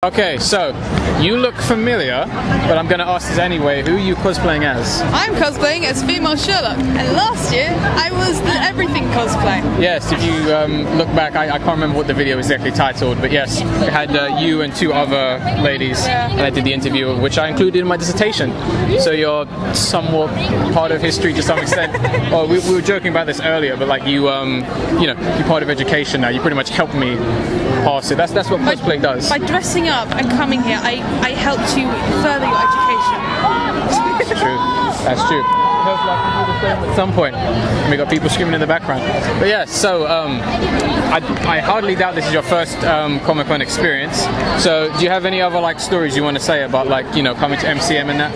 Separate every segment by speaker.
Speaker 1: Okay, so you look familiar, but I'm going to ask this anyway. Who are you cosplaying as?
Speaker 2: I'm cosplaying as female Sherlock, and last year I was the everything cosplay.
Speaker 1: Yes, if you look back, I can't remember what the video is exactly titled, but yes, it had you and two other ladies, and I did the interview, which I included in my dissertation. So you're somewhat part of history to some extent. Oh, we were joking about this earlier, but like you're part of education now. You pretty much helped me pass it. That's what cosplay does.
Speaker 2: By dressing up and coming here, I helped you further your education.
Speaker 1: That's true. That's true. Hopefully I can do the same at some point. We got people screaming in the background. But yeah, so I hardly doubt this is your first Comic-Con experience. So do you have any other like stories you want to say about like coming to MCM and that?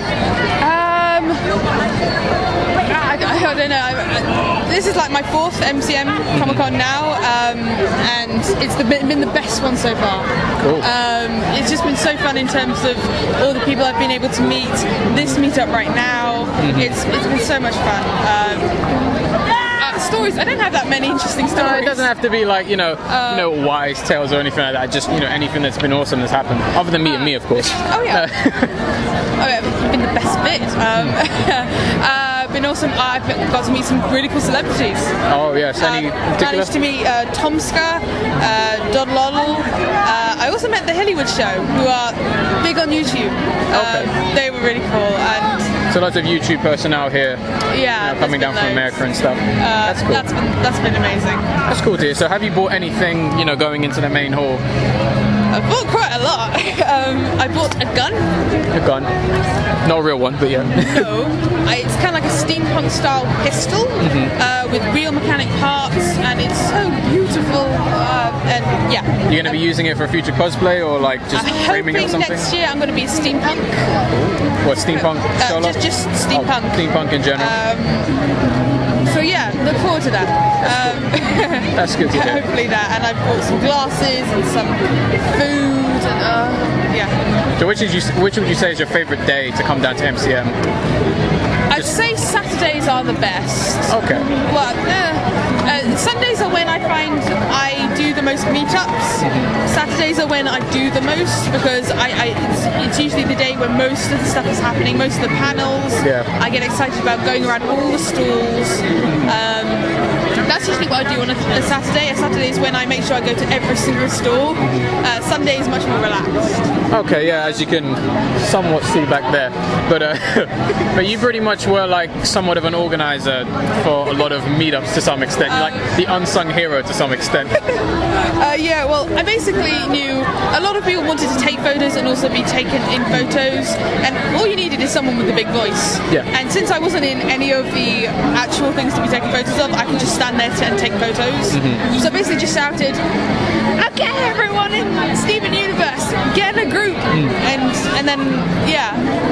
Speaker 2: I don't know. This is like my fourth MCM Comic-Con now, and it's been the best one so far.
Speaker 1: Cool.
Speaker 2: It's just been so fun in terms of all the people I've been able to meet. This meetup right now, it's been so much fun. Stories. I don't have that many interesting stories.
Speaker 1: It doesn't have to be like wise tales or anything like that. Just anything that's been awesome that's happened, other than me, of course.
Speaker 2: Oh yeah. Oh yeah, been the best bit. Been awesome. I've got to meet some really cool celebrities.
Speaker 1: Oh yes, any particular?
Speaker 2: Managed to meet Tomska, Dodlodl. I also met the Hollywood Show, who are big on YouTube.
Speaker 1: Okay.
Speaker 2: They were really cool, and
Speaker 1: so lots of YouTube personnel here.
Speaker 2: Yeah,
Speaker 1: coming down from America and stuff. That's cool.
Speaker 2: That's been amazing.
Speaker 1: That's cool to hear. So have you bought anything, going into the main hall?
Speaker 2: I bought quite a lot. I bought a gun.
Speaker 1: A gun? Not a real one, but yeah.
Speaker 2: No. It's kind of like a steampunk style pistol with real mechanic parts, and it's so beautiful. And yeah.
Speaker 1: You're going to be using it for future cosplay or like just framing it or something?
Speaker 2: Next year I'm going to be a steampunk.
Speaker 1: What, steampunk?
Speaker 2: Just steampunk.
Speaker 1: Oh, steampunk in general.
Speaker 2: So yeah, look forward to that.
Speaker 1: That's good to hear.
Speaker 2: Hopefully that, and I've bought some glasses and some food, and yeah.
Speaker 1: So which would you say is your favourite day to come down to MCM?
Speaker 2: I'd say Saturdays are the best.
Speaker 1: Okay.
Speaker 2: Well, Sundays are when I find I do the most meetups. Saturdays are when I do the most because it's usually the day when most of the stuff is happening, most of the panels.
Speaker 1: Yeah.
Speaker 2: I get excited about going around all the stalls. That's usually what I do on a Saturday. A Saturday is when I make sure I go to every single stall. Sunday is much more relaxed.
Speaker 1: Okay, yeah, as you can somewhat see back there. But you pretty much were like somewhat of an organizer for a lot of meetups to some extent. You're like the unsung hero to some extent.
Speaker 2: Yeah, well, I basically knew a lot of people wanted to take photos and also be taken in photos, and all you needed is someone with a big voice.
Speaker 1: Yeah.
Speaker 2: And since I wasn't in any of the actual things to be taken photos of, I could just stand there and take photos. So I basically just shouted, "Okay, everyone in Steven Universe, get in a group!" And then yeah,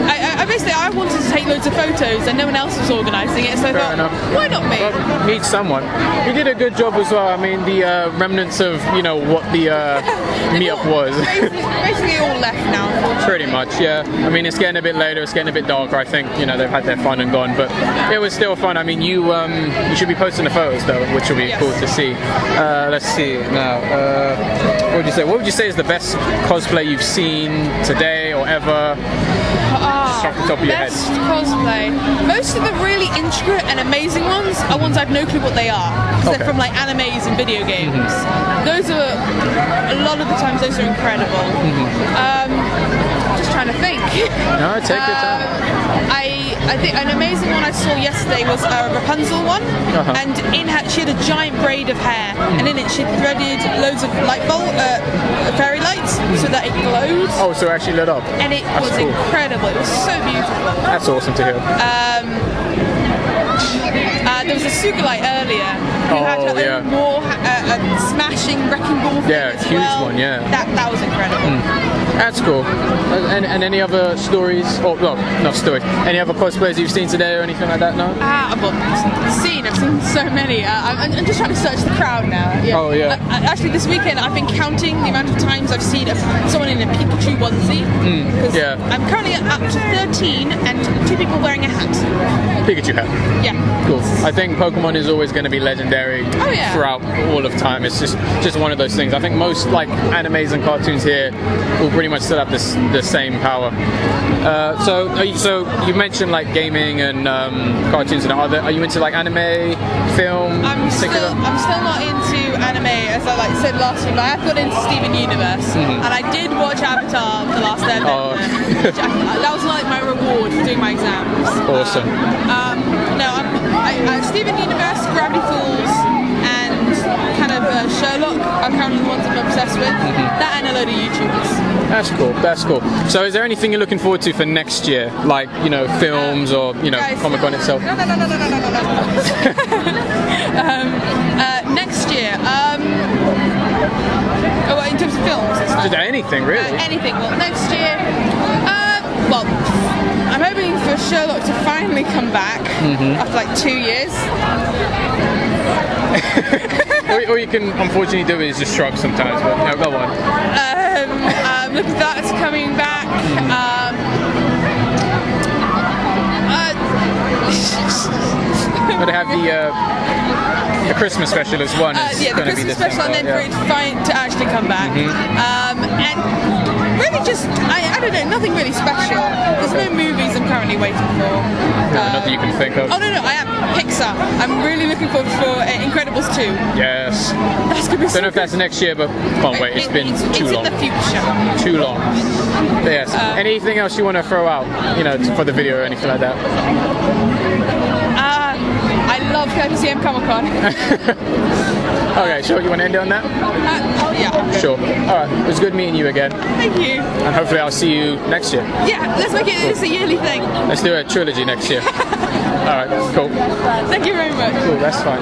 Speaker 2: I wanted to take loads of photos, and no one else was organising it, so I thought, why not me?
Speaker 1: Well, need someone. You did a good job as well. I mean, the remnants of what the meetup was.
Speaker 2: Basically all left now.
Speaker 1: Pretty much, yeah. I mean, it's getting a bit later. It's getting a bit darker. I think they've had their fun and gone, but it was still fun. I mean, you should be posting the photos though, which will be cool to see. Let's see now. What would you say? What would you say is the best cosplay you've seen today or ever? Just off the top of your head.
Speaker 2: Best cosplay. Most of the really intricate and amazing ones are ones I've no clue what they are. Because they're from like animes and video games. Those are, a lot of the times, those are incredible. Just trying to think.
Speaker 1: No, take your time.
Speaker 2: I think an amazing one I saw yesterday was a Rapunzel one, and in her she had a giant braid of hair, and in it she threaded loads of fairy lights so that it glowed.
Speaker 1: Oh, so it actually lit up.
Speaker 2: And it was incredible. It was so beautiful.
Speaker 1: That's awesome to hear.
Speaker 2: There was a Sugalite earlier who had her own war, smashing wrecking ball thing as
Speaker 1: huge
Speaker 2: well.
Speaker 1: one, yeah.
Speaker 2: That was incredible.
Speaker 1: That's cool. And any other stories? Oh, well, not stories. Any other cosplayers you've seen today or anything like that? No.
Speaker 2: I've seen so many. I'm just trying to search the crowd now. Yeah.
Speaker 1: Oh yeah.
Speaker 2: Actually, this weekend I've been counting the amount of times I've seen someone in a Pikachu onesie.
Speaker 1: Yeah.
Speaker 2: I'm currently up to 13 and 2 people wearing a hat.
Speaker 1: Pikachu hat.
Speaker 2: Yeah.
Speaker 1: Cool. I think Pokemon is always going to be legendary throughout all of time. It's just one of those things. I think most like animes and cartoons here will pretty much still have the same power. So you mentioned like gaming and cartoons, and are you into like anime, film?
Speaker 2: I'm still not into anime, as I like said last week. But I have got into Steven Universe, and I did watch Avatar: The Last Airbender. That was like my reward for doing my exams.
Speaker 1: Awesome.
Speaker 2: Steven Universe, Gravity Falls, and kind of Sherlock are kind of the ones I'm obsessed with. That and a load of YouTubers.
Speaker 1: That's cool. That's cool. So, is there anything you're looking forward to for next year, like films or
Speaker 2: guys,
Speaker 1: Comic-Con itself?
Speaker 2: No. Next year. In terms of films.
Speaker 1: Just anything really.
Speaker 2: Anything. Well, next year. I'm hoping for Sherlock to finally come back after like 2 years.
Speaker 1: All you can unfortunately do is just shrug sometimes, but go on.
Speaker 2: Look at that's coming back.
Speaker 1: But they have the Christmas special as one.
Speaker 2: The Christmas special, and then for it to actually come back. And really just, I don't know, nothing really special. There's no movies I'm currently waiting for.
Speaker 1: Nothing you can think of.
Speaker 2: Oh no, I am. Pixar. I'm really looking forward for Incredibles 2.
Speaker 1: Yes.
Speaker 2: That's gonna be
Speaker 1: Don't know if that's next year, but can't wait. It's been too long.
Speaker 2: It's in the future.
Speaker 1: Too long. But yes. Anything else you want to throw out, for the video or anything like that?
Speaker 2: I love MCM Comic-Con.
Speaker 1: Okay, sure. You want to end it on that?
Speaker 2: Yeah.
Speaker 1: Sure. All right. It was good meeting you again.
Speaker 2: Thank you.
Speaker 1: And hopefully I'll see you next year.
Speaker 2: Yeah, let's make it a yearly thing.
Speaker 1: Let's do a trilogy next year. All right. Cool.
Speaker 2: Thank you very much.
Speaker 1: Cool. That's fine.